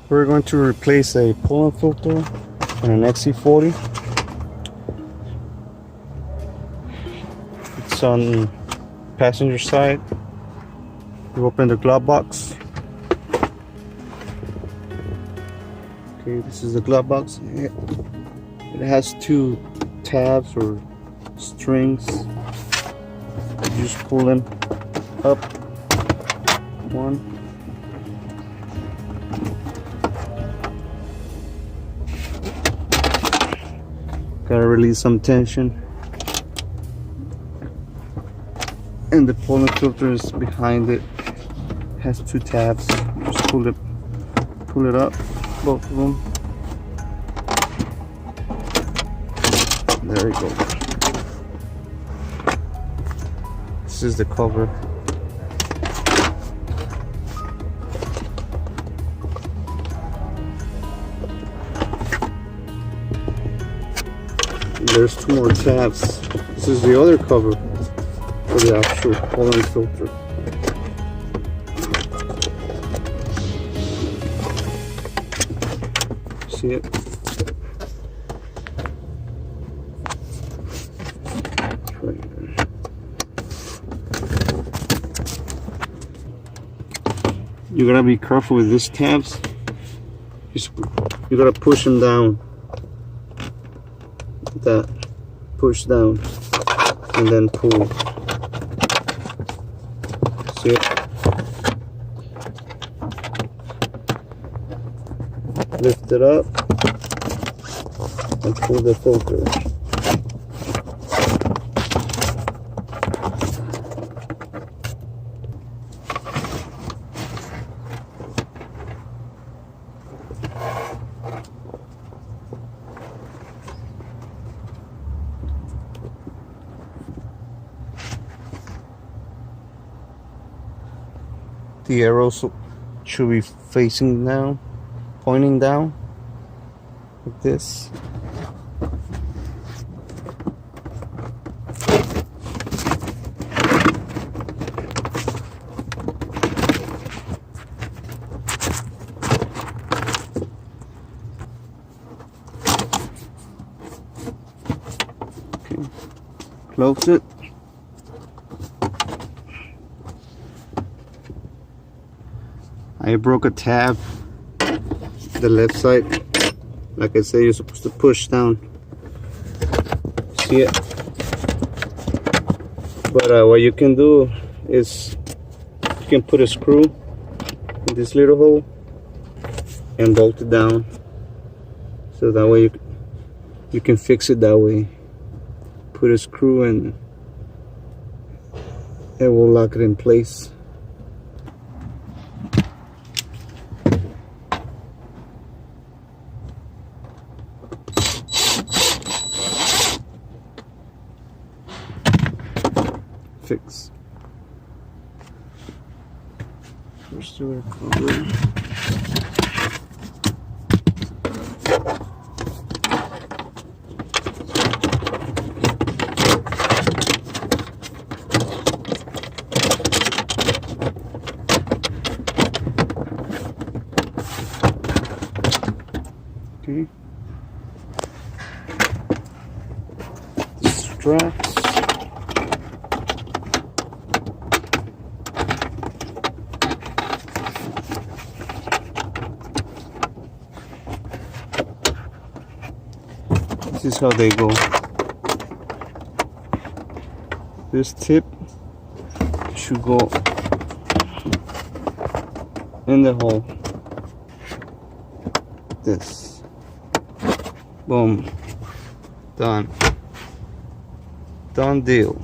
We're going to replace a pollen filter in an XC40. It's on passenger side. You open the glove box. Okay, this is the glove box. It has two tabs or strings. You just pull them up. One. Gotta release some tension. And the pollen filter is behind it. Has two tabs. Just pull it up, both of them. There we go. This is the cover. There's two more tabs. This is the other cover for the actual pollen filter. See it? It's right there. You gotta be careful with these tabs. You gotta push them down. That push down and then pull. See it? Lift it up and pull the filter. The arrows should be facing down, pointing down, like this. Okay. Close it. I broke a tab, the left side. Like I said, you're supposed to push down. See it? But what you can do is you can put a screw in this little hole and bolt it down. So that way you can fix it that way. Put a screw and it will lock it in place. Fix. First do our cover. Okay. Straps. This is how they go. This tip should go in the hole. This. Boom. Done. Done deal.